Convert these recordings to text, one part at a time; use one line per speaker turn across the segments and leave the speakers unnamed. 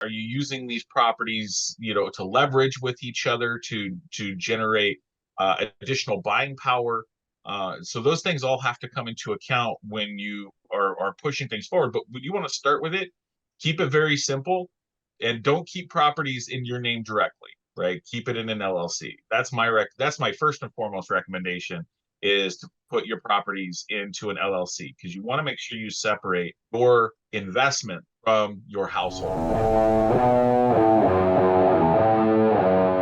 Are you using these properties, to leverage with each other to generate additional buying power? So those things all have to come into account when you are pushing things forward. But when you want to start with it, keep it very simple, and don't keep properties in your name directly. Right? Keep it in an LLC. That's my first and foremost recommendation, is to put your properties into an LLC, because you want to make sure you separate your investment from your household.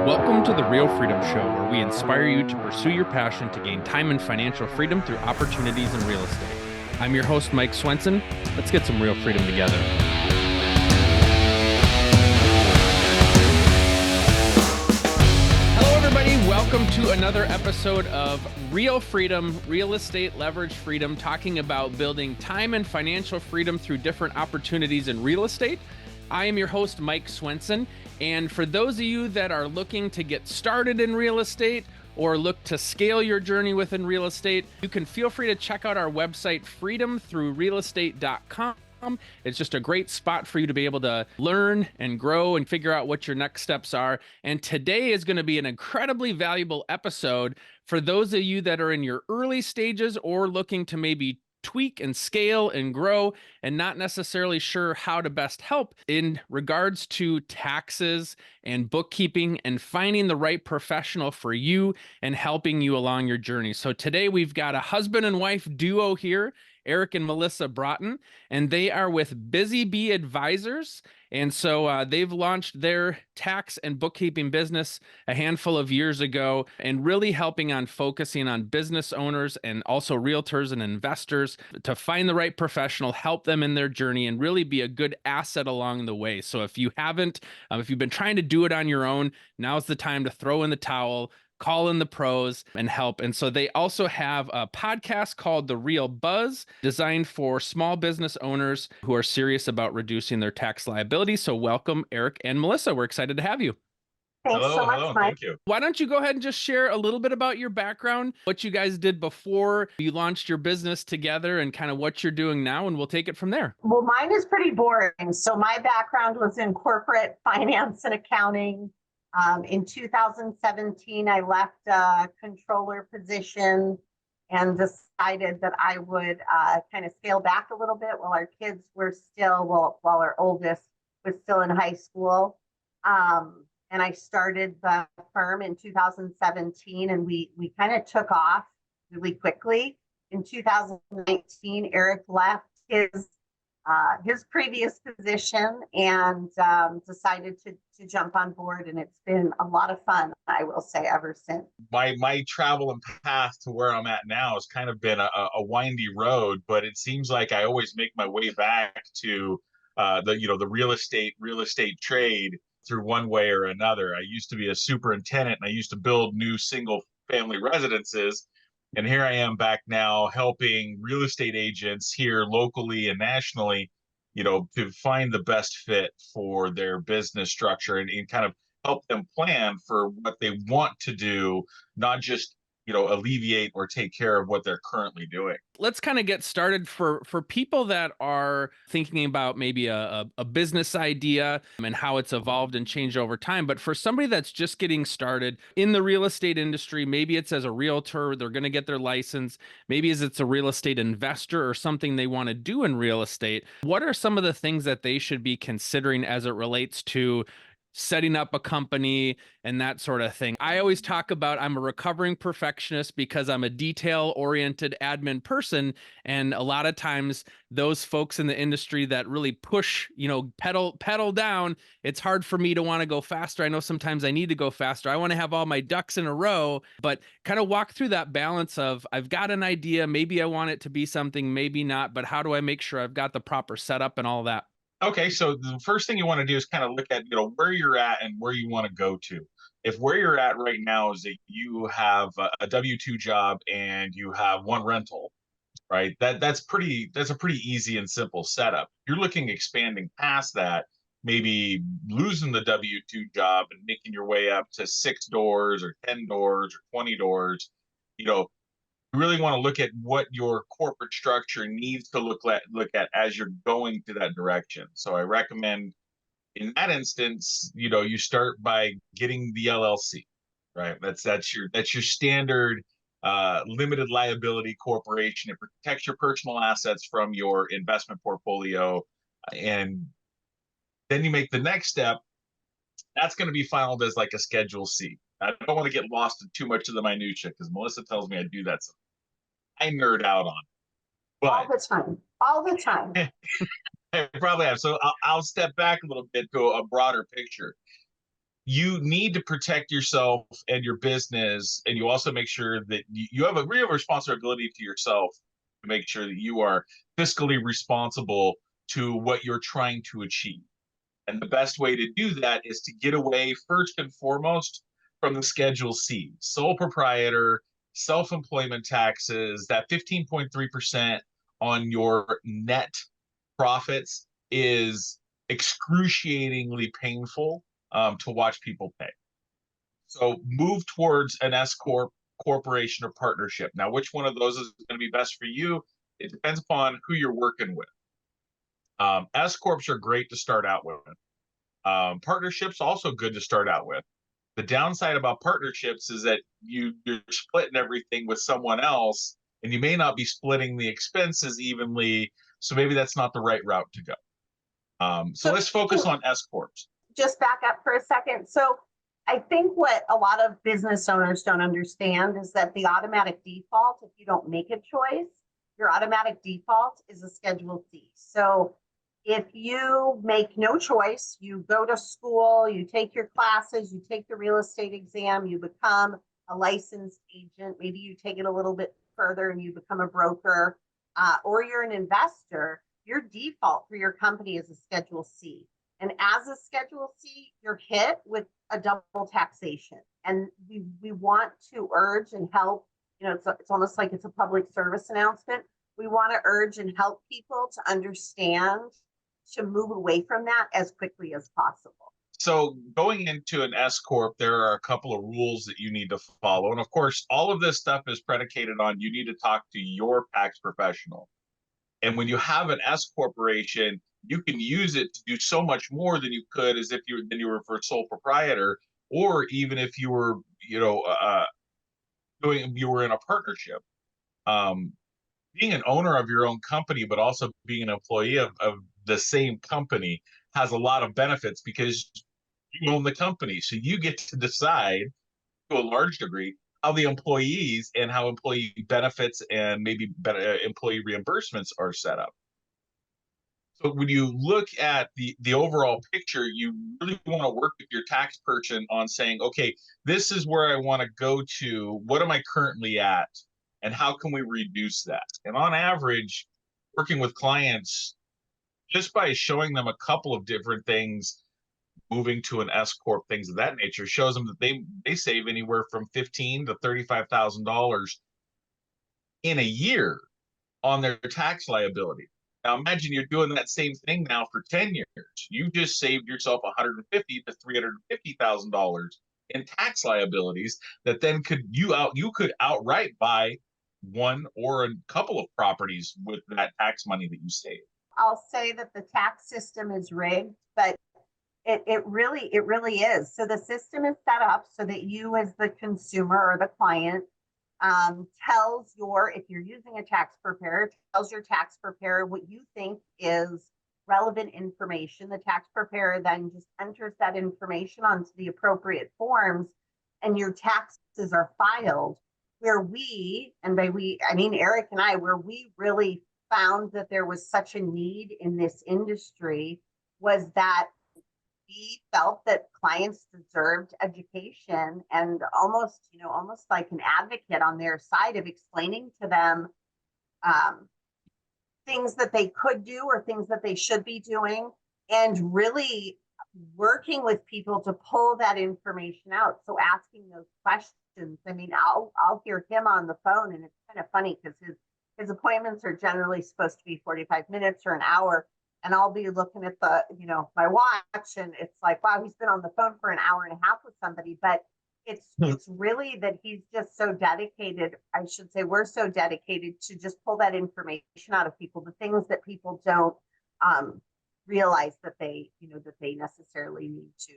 Welcome to the Real Freedom Show, where we inspire you to pursue your passion to gain time and financial freedom through opportunities in real estate. I'm your host, Mike Swenson. Let's get some real freedom together. Hello, everybody. Welcome to another episode of Real Freedom, Real Estate Leverage Freedom, talking about building time and financial freedom through different opportunities in real estate. I am your host, Mike Swenson, and for those of you that are looking to get started in real estate or look to scale your journey within real estate, you can feel free to check out our website, freedomthroughrealestate.com. It's just a great spot for you to be able to learn and grow and figure out what your next steps are. And today is going to be an incredibly valuable episode for those of you that are in your early stages or looking to maybe tweak and scale and grow and not necessarily sure how to best help in regards to taxes and bookkeeping and finding the right professional for you and helping you along your journey. So today we've got a husband and wife duo here, Eric and Melissa Broughton, and they are with Busy Bee Advisors. And so they've launched their tax and bookkeeping business a handful of years ago, and really helping on focusing on business owners and also realtors and investors to find the right professional, help them in their journey, and really be a good asset along the way. So if you haven't, if you've been trying to do it on your own, now's the time to throw in the towel, call in the pros and help. And so they also have a podcast called The Real Buzz, designed for small business owners who are serious about reducing their tax liability. So welcome, Eric and Melissa. We're excited to have you.
Thanks so much,
Hello,
Mike.
thank you.
Why don't you go ahead and just share a little bit about your background, what you guys did before you launched your business together, and kind of what you're doing now, and we'll take it from there.
Well, mine is pretty boring. So my background was in corporate finance and accounting. In 2017, I left a controller position and decided that I would kind of scale back a little bit while our kids were still, while our oldest was still in high school. And I started the firm in 2017, and we kind of took off really quickly. In 2019, Eric left his previous position and decided to jump on board, and it's been a lot of fun, I will say, ever since.
My travel and path to where I'm at now has kind of been a windy road, but it seems like I always make my way back to the real estate trade through one way or another. I used to be a superintendent, and I used to build new single family residences. And here I am back now helping real estate agents here locally and nationally, to find the best fit for their business structure, and kind of help them plan for what they want to do, not just, alleviate or take care of what they're currently doing.
Let's kind of get started for people that are thinking about maybe a business idea and how it's evolved and changed over time. But for somebody that's just getting started in the real estate industry, maybe it's as a realtor, they're going to get their license. Maybe as it's a real estate investor or something they want to do in real estate. What are some of the things that they should be considering as it relates to setting up a company and that sort of thing? I always talk about I'm a recovering perfectionist because I'm a detail-oriented admin person. And a lot of times those folks in the industry that really push, pedal down, it's hard for me to want to go faster. I know sometimes I need to go faster. I want to have all my ducks in a row, but kind of walk through that balance of I've got an idea, maybe I want it to be something, maybe not, but how do I make sure I've got the proper setup and all that?
Okay, so the first thing you want to do is kind of look at, where you're at and where you want to go to. If where you're at right now is that you have a W-2 job and you have one rental, right? That's a pretty easy and simple setup. You're looking expanding past that, maybe losing the W-2 job and making your way up to 6 doors or 10 doors or 20 doors. You really want to look at what your corporate structure needs to look at as you're going to that direction. So I recommend, In that instance, you start by getting the LLC, right? That's your standard limited liability corporation. It protects your personal assets from your investment portfolio, and then you make the next step. That's going to be filed as like a Schedule C. I don't want to get lost in too much of the minutia because Melissa tells me I do that. I nerd out on it. But
all the time, all the time.
I probably have. So I'll step back a little bit to a broader picture. You need to protect yourself and your business, and you also make sure that you have a real responsibility to yourself to make sure that you are fiscally responsible to what you're trying to achieve. And the best way to do that is to get away first and foremost from the Schedule C, sole proprietor, self-employment taxes, that 15.3% on your net profits is excruciatingly painful to watch people pay. So move towards an S corp, corporation, or partnership. Now, which one of those is going to be best for you? It depends upon who you're working with. S corps are great to start out with. Partnerships also good to start out with. The downside about partnerships is that you're splitting everything with someone else, and you may not be splitting the expenses evenly. So maybe that's not the right route to go. So let's focus on S corps.
Just back up for a second. So I think what a lot of business owners don't understand is that the automatic default, if you don't make a choice, your automatic default is a Schedule C. So if you make no choice, you go to school, you take your classes, you take the real estate exam, you become a licensed agent, maybe you take it a little bit further and you become a broker, or you're an investor, your default for your company is a Schedule C. And as a Schedule C, you're hit with a double taxation. And we want to urge and help, it's almost like it's a public service announcement. We want to urge and help people to understand, to move away from that as quickly as possible.
So going into an S corp, there are a couple of rules that you need to follow. And of course, all of this stuff is predicated on you need to talk to your tax professional. And when you have an S corporation, you can use it to do so much more than you could as if you were for a sole proprietor, or even if you were, you were in a partnership. Being an owner of your own company, but also being an employee of the same company has a lot of benefits because you own the company. So you get to decide to a large degree how the employees and how employee benefits and maybe employee reimbursements are set up. So when you look at the overall picture, you really want to work with your tax person on saying, okay, this is where I want to go to. What am I currently at? And how can we reduce that? And on average, working with clients, just by showing them a couple of different things, moving to an S corp, things of that nature, shows them that they save anywhere from $15,000 to $35,000 in a year on their tax liability. Now imagine you're doing that same thing now for 10 years. You just saved yourself $150,000 to $350,000 in tax liabilities that then you could outright buy one or a couple of properties with that tax money that you saved.
I'll say that the tax system is rigged, but it really is. So the system is set up so that you as the consumer or the client tells if you're using a tax preparer, tells your tax preparer what you think is relevant information. The tax preparer then just enters that information onto the appropriate forms and your taxes are filed. Where we, and by we, I mean Eric and I, where we really found that there was such a need in this industry was that we felt that clients deserved education and almost like an advocate on their side of explaining to them things that they could do or things that they should be doing, and really working with people to pull that information out. So asking those questions. I mean, I'll hear him on the phone, and it's kind of funny because his appointments are generally supposed to be 45 minutes or an hour. And I'll be looking at my watch, and it's like, wow, he's been on the phone for an hour and a half with somebody. But it's really that he's just so dedicated. I should say we're so dedicated to just pull that information out of people, the things that people don't realize that they necessarily need to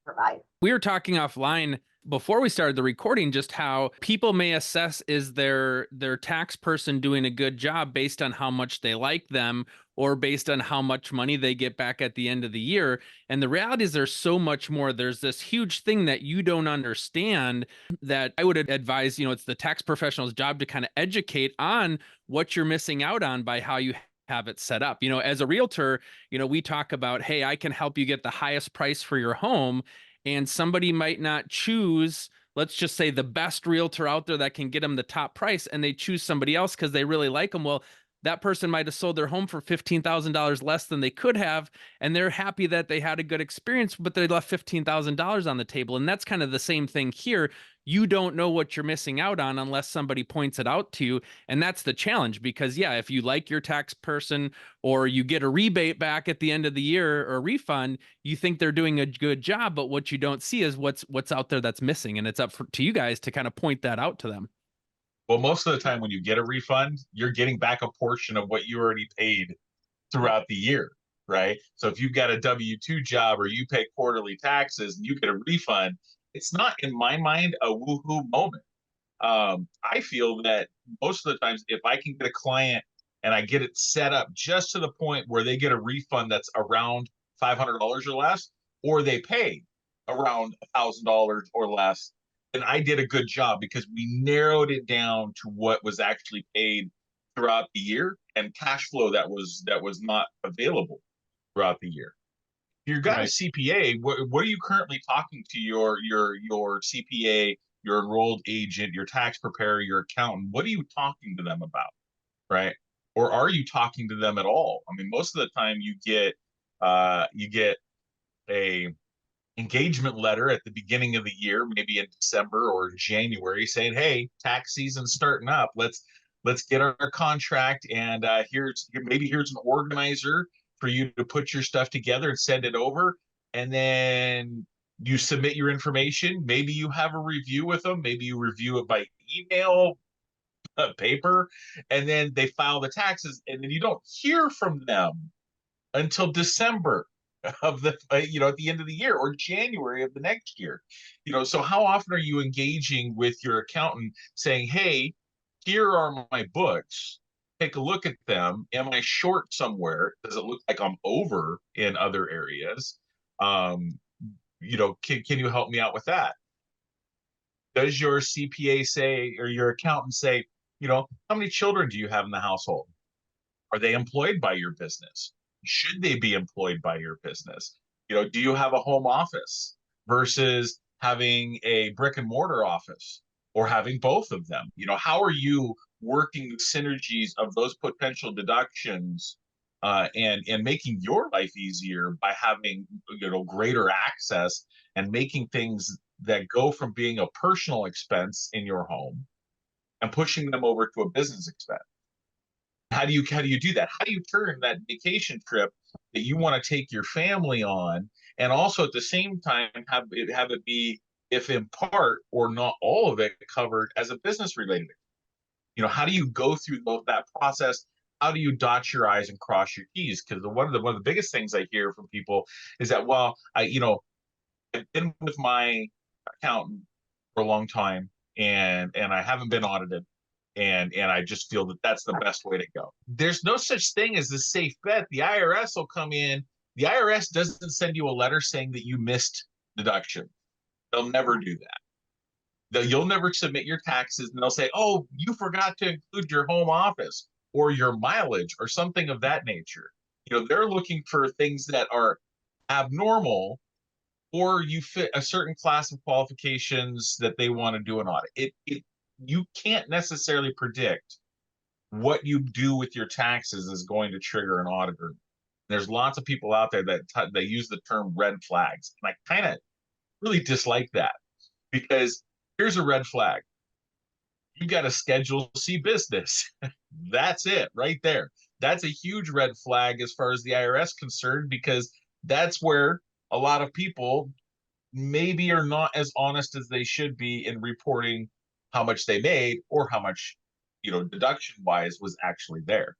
provide.
We were talking offline before we started the recording just how people may assess is their tax person doing a good job based on how much they like them or based on how much money they get back at the end of the year. And the reality is there's so much more. There's this huge thing that you don't understand that I would advise, it's the tax professional's job to kind of educate on what you're missing out on by how you have it set up. As a realtor, we talk about, hey, I can help you get the highest price for your home. And somebody might not choose, let's just say, the best realtor out there that can get them the top price, and they choose somebody else because they really like them. Well, that person might have sold their home for $15,000 less than they could have, and they're happy that they had a good experience, but they left $15,000 on the table. And that's kind of the same thing here. You don't know what you're missing out on unless somebody points it out to you. And that's the challenge, because if you like your tax person or you get a rebate back at the end of the year or a refund, you think they're doing a good job, but what you don't see is what's out there that's missing. And it's up to you guys to kind of point that out to them.
Well, most of the time when you get a refund, you're getting back a portion of what you already paid throughout the year, right? So if you've got a W-2 job or you pay quarterly taxes and you get a refund, it's not, in my mind, a woohoo moment. I feel that most of the times, if I can get a client and I get it set up just to the point where they get a refund that's around $500 or less, or they pay around $1,000 or less, then I did a good job, because we narrowed it down to what was actually paid throughout the year and cash flow that was not available throughout the year. If you've got a CPA, what are you currently talking to your CPA, your enrolled agent, your tax preparer, your accountant? What are you talking to them about, right? Or are you talking to them at all? I mean, most of the time you get a engagement letter at the beginning of the year, maybe in December or January, saying, "Hey, tax season's starting up. Let's get our contract, and here's an organizer for you to put your stuff together and send it over." And then you submit your information. Maybe you have a review with them. Maybe you review it by email, paper, and then they file the taxes, and then you don't hear from them until December of the at the end of the year, or January of the next year. So how often are you engaging with your accountant saying, "Hey, here are my books, take a look at them. Am I short somewhere? Does it look like I'm over in other areas? Can you help me out with that?" Does your CPA say, or your accountant say, how many children do you have in the household? Are they employed by your business? Should they be employed by your business? Do you have a home office versus having a brick and mortar office, or having both of them? How are you working the synergies of those potential deductions, and making your life easier by having greater access, and making things that go from being a personal expense in your home and pushing them over to a business expense? How do you do that? How do you turn that vacation trip that you want to take your family on, and also at the same time have it be, if in part or not all of it, covered as a business related? How do you go through that process? How do you dot your I's and cross your T's? Because one of the biggest things I hear from people is that, well, I've been with my accountant for a long time, and I haven't been audited, and I just feel that that's the best way to go. There's no such thing as a safe bet. The IRS will come in. The IRS doesn't send you a letter saying that you missed deduction. They'll never do that. You'll never submit your taxes, and they'll say, "Oh, you forgot to include your home office or your mileage," or something of that nature. They're looking for things that are abnormal, or you fit a certain class of qualifications that they want to do an audit. You can't necessarily predict what you do with your taxes is going to trigger an auditor. There's lots of people out there that they use the term red flags, and I kind of really dislike that, because here's a red flag. You got a Schedule C business. That's it right there. That's a huge red flag as far as the IRS concerned, because that's where a lot of people maybe are not as honest as they should be in reporting how much they made, or how much, deduction wise was actually there.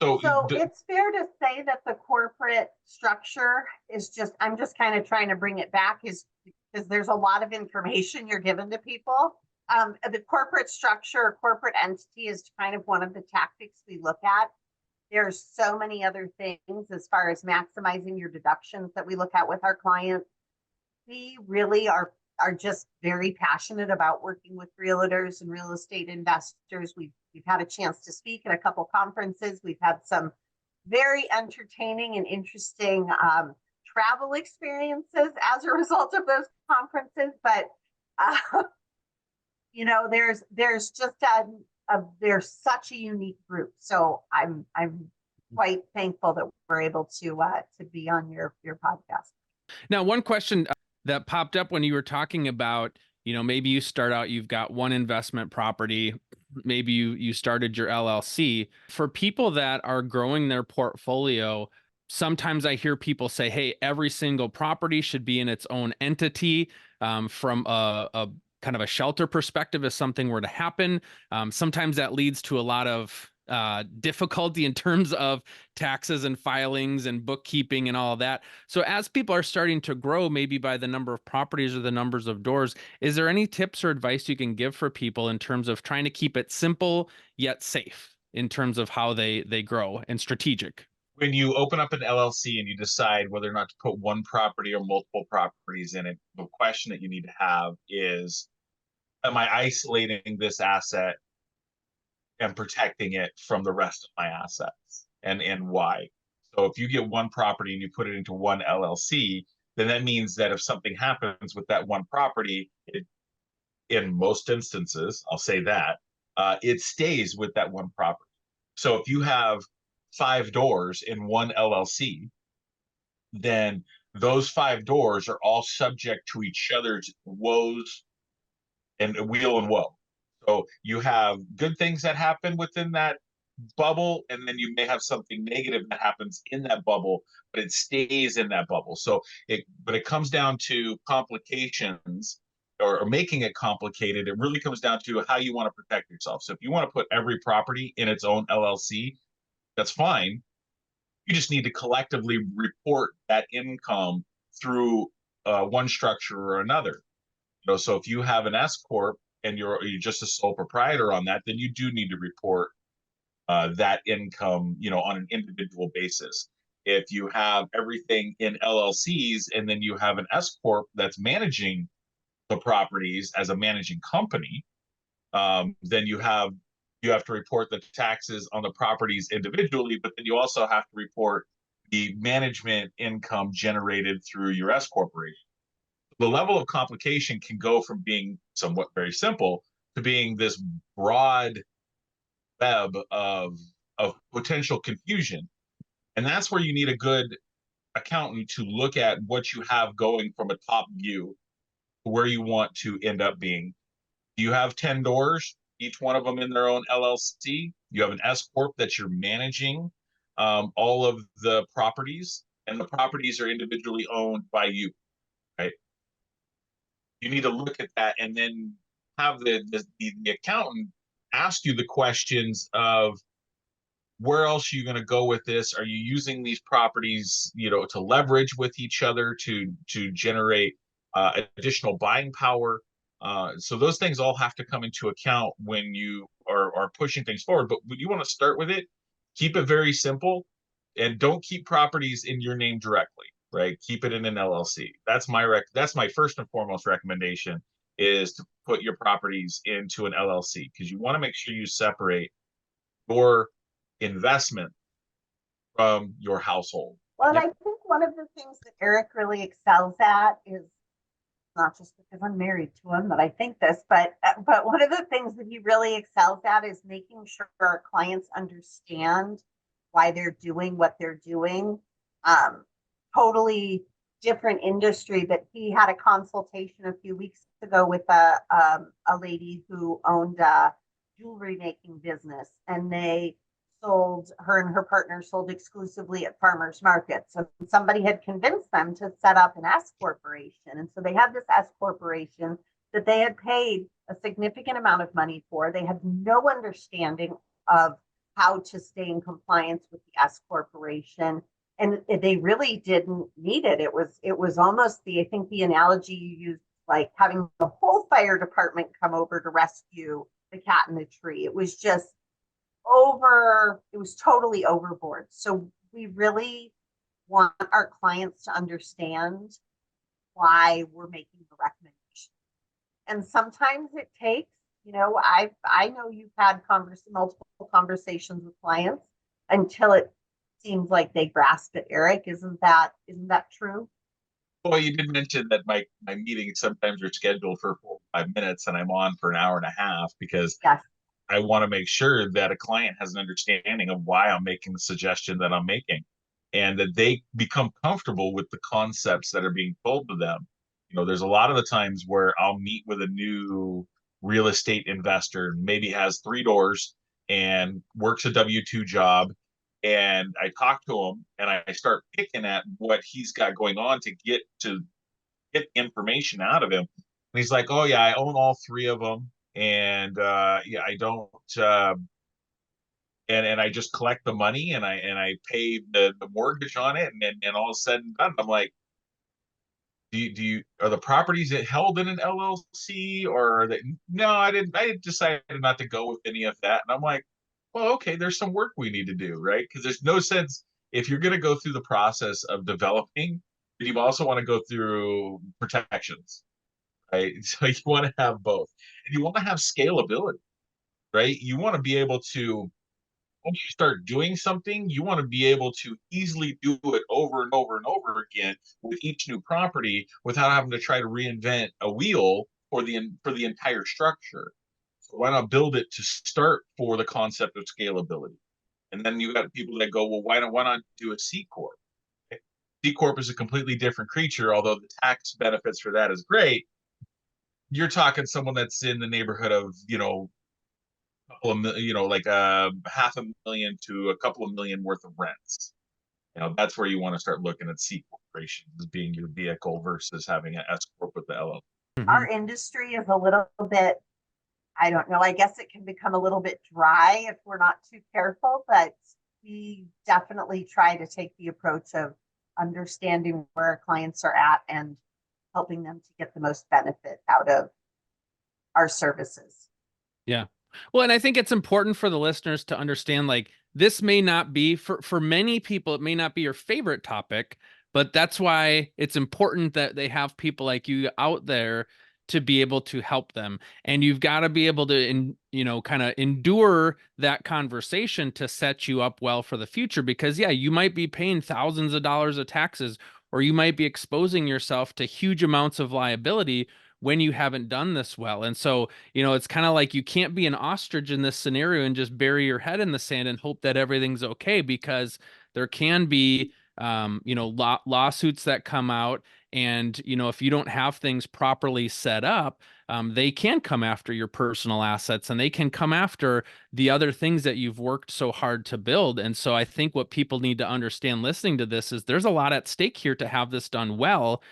So,
So it's fair to say that the corporate structure is I'm just kind of trying to bring it back is because there's a lot of information you're given to people. The corporate structure, corporate entity is kind of one of the tactics we look at. There's so many other things as far as maximizing your deductions that we look at with our clients. We really are just very passionate about working with realtors and real estate investors. We've had a chance to speak at a couple conferences. We've had some very entertaining and interesting travel experiences as a result of those conferences. But there's just there's such a unique group. So I'm quite thankful that we're able to be on your podcast.
Now, one question that popped up when you were talking about, maybe you start out, you've got one investment property, maybe you started your LLC. For people that are growing their portfolio, sometimes I hear people say, hey, every single property should be in its own entity. From a kind of a shelter perspective, if something were to happen, sometimes that leads to a lot of difficulty in terms of taxes and filings and bookkeeping and all of that. So as people are starting to grow, maybe by the number of properties or the numbers of doors, is there any tips or advice you can give for people in terms of trying to keep it simple yet safe in terms of how they grow and strategic?
when you open up an LLC and you decide whether or not to put one property or multiple properties in it, the question that you need to have is, am I isolating this asset and protecting it from the rest of my assets, and why? So if you get one property and you put it into one LLC, then that means that if something happens with that one property, in most instances, I'll say that, it stays with that one property. So if you have 5 doors in one LLC, then those 5 doors are all subject to each other's woes and wheel and woe. So you have good things that happen within that bubble, and then you may have something negative that happens in that bubble, but it stays in that bubble. So it comes down to complications, or making it complicated. It really comes down to how you want to protect yourself. So if you want to put every property in its own LLC, that's fine. You just need to collectively report that income through one structure or another. So if you have an S corp and you're just a sole proprietor on that, then you do need to report that income, on an individual basis. If you have everything in LLCs and then you have an S corp that's managing the properties as a managing company, then you have to report the taxes on the properties individually, but then you also have to report the management income generated through your S corporation. The level of complication can go from being somewhat very simple to being this broad web of potential confusion. And that's where you need a good accountant to look at what you have going from a top view to where you want to end up being. You have 10 doors, each one of them in their own LLC. You have an S corp that you're managing all of the properties, and the properties are individually owned by you, right? You need to look at that and then have the accountant ask you the questions of, where else are you going to go with this? Are you using these properties, to leverage with each other to generate additional buying power? So those things all have to come into account when you are pushing things forward. But when you want to start with it, keep it very simple, and don't keep properties in your name directly. Right? Keep it in an LLC. That's my first and foremost recommendation, is to put your properties into an LLC, because you want to make sure you separate your investment from your household.
Well, and I think one of the things that Eric really excels at is, not just because I'm married to him that I think this, but one of the things that he really excels at is making sure our clients understand why they're doing what they're doing. Totally different industry, but he had a consultation a few weeks ago with a lady who owned a jewelry making business, and her and her partner sold exclusively at farmers markets. And somebody had convinced them to set up an S corporation. And so they had this S corporation that they had paid a significant amount of money for. They had no understanding of how to stay in compliance with the S corporation. And they really didn't need it. It was almost I think the analogy you used, like having the whole fire department come over to rescue the cat in the tree. It was just it was totally overboard. So we really want our clients to understand why we're making the recommendation. And sometimes it takes, I know you've had multiple conversations with clients until it seems like they grasp it. Eric, isn't that true?
Well, you did mention that my meetings sometimes are scheduled for 4 or 5 minutes, and I'm on for an hour and a half because
Yes.
I want to make sure that a client has an understanding of why I'm making the suggestion that I'm making, and that they become comfortable with the concepts that are being told to them. There's a lot of the times where I'll meet with a new real estate investor, maybe has 3 doors and works a W-2 job. And I talk to him and I start picking at what he's got going on to get information out of him. And he's like, "Oh yeah, I own all 3 of them, and yeah, I don't, and I just collect the money and I pay the mortgage on it, and all said and done, I'm like, do you are the properties held in an LLC, or are they? No, I decided not to go with any of that." And I'm like, well, okay, there's some work we need to do, right? Because there's no sense if you're going to go through the process of developing, you also want to go through protections, right? So you want to have both, and you want to have scalability, right? You want to be able to, once you start doing something, you want to be able to easily do it over and over and over again with each new property without having to try to reinvent a wheel for the entire structure. So why not build it to start for the concept of scalability? And then you got people that go, well, why not do a C corp? Okay. C corp is a completely different creature, although the tax benefits for that is great. You're talking someone that's in the neighborhood of, couple of, like $500,000 to a couple of million worth of rents. That's where you want to start looking at C corporations as being your vehicle versus having an S corp with the LLC.
Our industry is a little bit, I don't know, I guess it can become a little bit dry if we're not too careful, but we definitely try to take the approach of understanding where our clients are at and helping them to get the most benefit out of our services.
Yeah. Well, and I think it's important for the listeners to understand, like, this may not be for many people, it may not be your favorite topic, but that's why it's important that they have people like you out there to be able to help them. And you've got to be able to, kind of endure that conversation to set you up well for the future. Because yeah, you might be paying thousands of dollars of taxes, or you might be exposing yourself to huge amounts of liability when you haven't done this well. And so, it's kind of like you can't be an ostrich in this scenario and just bury your head in the sand and hope that everything's okay, because there can be, lawsuits that come out. And, if you don't have things properly set up, they can come after your personal assets, and they can come after the other things that you've worked so hard to build. And so I think what people need to understand listening to this is there's a lot at stake here to have this done well.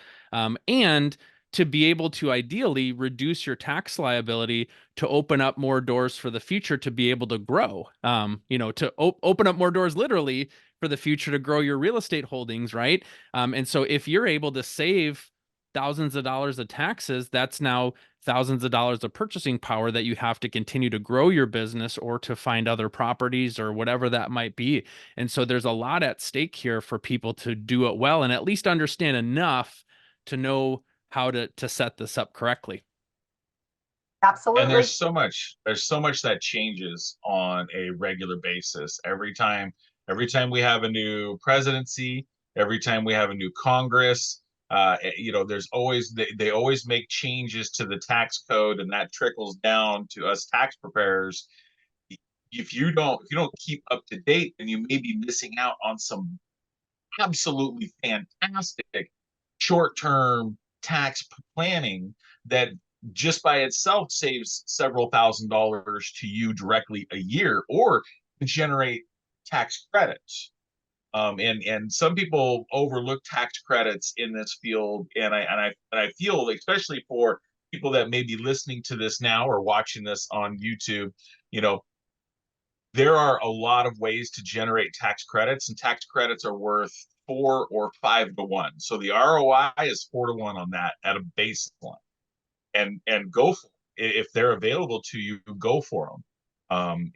And to be able to ideally reduce your tax liability to open up more doors for the future to be able to grow, to open up more doors literally for the future to grow your real estate holdings, right? And so if you're able to save thousands of dollars of taxes, that's now thousands of dollars of purchasing power that you have to continue to grow your business or to find other properties or whatever that might be. And so there's a lot at stake here for people to do it well and at least understand enough to know how to set this up correctly.
And
Absolutely.
there's so much that changes on a regular basis. Every time we have a new presidency, every time we have a new Congress, there's always they always make changes to the tax code, and that trickles down to us tax preparers. If you don't keep up to date, then you may be missing out on some absolutely fantastic short-term tax planning that just by itself saves several $1,000s to you directly a year, or generate tax credits. And some people overlook tax credits in this field, and I feel, especially for people that may be listening to this now or watching this on YouTube, you know, there are a lot of ways to generate tax credits, and tax credits are worth 4 or 5 to 1. So the ROI is 4 to 1 on that at a baseline, and go for it. If they're available to you, go for them.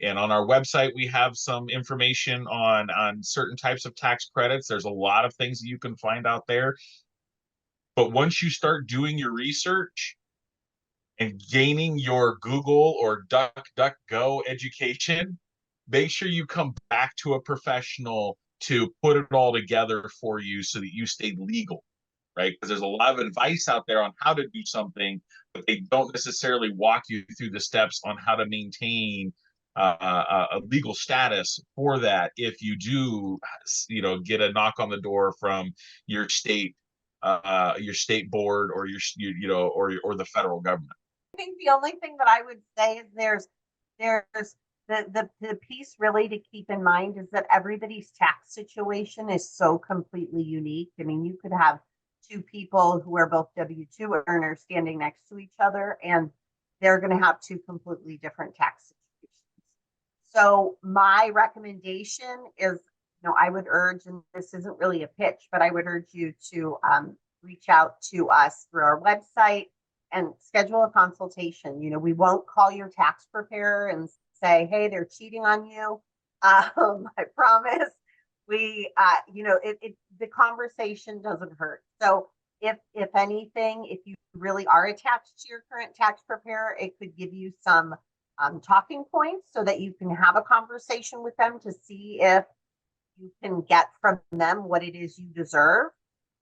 And on our website, we have some information on certain types of tax credits. There's a lot of things that you can find out there. But once you start doing your research and gaining your Google or DuckDuckGo education, make sure you come back to a professional to put it all together for you so that you stay legal, right? Because there's a lot of advice out there on how to do something, but they don't necessarily walk you through the steps on how to maintain a legal status for that if you do, get a knock on the door from your state board or or the federal government.
I think the only thing that I would say is there's the piece really to keep in mind is that everybody's tax situation is so completely unique. I mean, you could have two people who are both W-2 earners standing next to each other, and they're going to have two completely different tax situations. So my recommendation is, I would urge, and this isn't really a pitch, but I would urge you to reach out to us through our website and schedule a consultation. We won't call your tax preparer and say, hey, they're cheating on you. I promise. The conversation doesn't hurt. So if anything, if you really are attached to your current tax preparer, it could give you some talking points so that you can have a conversation with them to see if you can get from them what it is you deserve.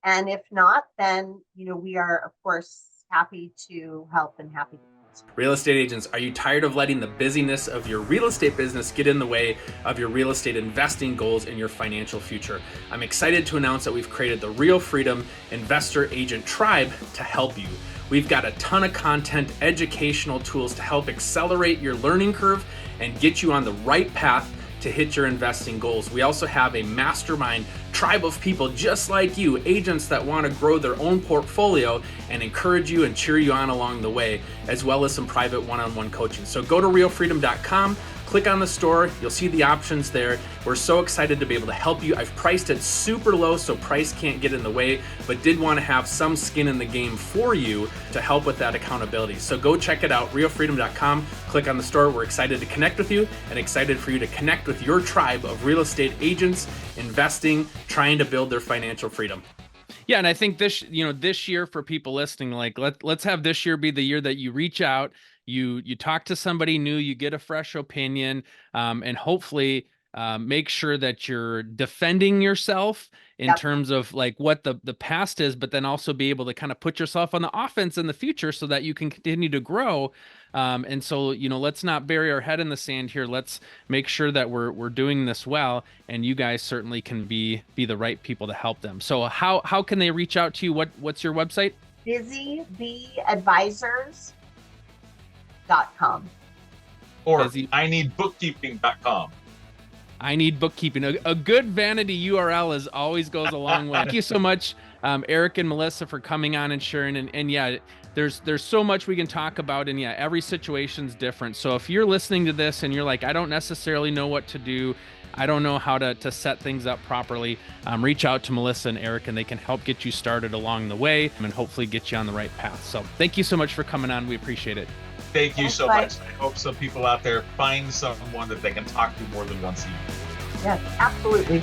And if not, then, we are, of course, happy to help and happy to.
Real estate agents, are you tired of letting the busyness of your real estate business get in the way of your real estate investing goals and your financial future? I'm excited to announce that we've created the Real Freedom Investor Agent Tribe to help you. We've got a ton of content, educational tools to help accelerate your learning curve and get you on the right path to hit your investing goals. We also have a mastermind tribe of people just like you, agents that want to grow their own portfolio and encourage you and cheer you on along the way, as well as some private one-on-one coaching. So go to realfreedom.com, click on the store, you'll see the options there. We're so excited to be able to help you. I've priced it super low so price can't get in the way, but did want to have some skin in the game for you to help with that accountability. So go check it out, realfreedom.com, click on the store. We're excited to connect with you and excited for you to connect with your tribe of real estate agents, investing, trying to build their financial freedom. Yeah, and I think this year for people listening, like let's have this year be the year that you reach out, you talk to somebody new, you get a fresh opinion, and hopefully make sure that you're defending yourself in terms of like what the past is, but then also be able to kind of put yourself on the offense in the future so that you can continue to grow. And so, let's not bury our head in the sand here. Let's make sure that we're doing this well, and you guys certainly can be the right people to help them. So how can they reach out to you? What's your website?
busybeeadvisors.com.
Or ineedbookkeeping.com.
I need bookkeeping. A good vanity URL always goes a long way. Thank you so much, Eric and Melissa, for coming on and sharing. And yeah, there's so much we can talk about. And yeah, every situation's different. So if you're listening to this and you're like, I don't necessarily know what to do, I don't know how to set things up properly, reach out to Melissa and Eric, and they can help get you started along the way and hopefully get you on the right path. So thank you so much for coming on. We appreciate it.
Thank you so much. I hope some people out there find someone that they can talk to more than once a year.
Yes, absolutely.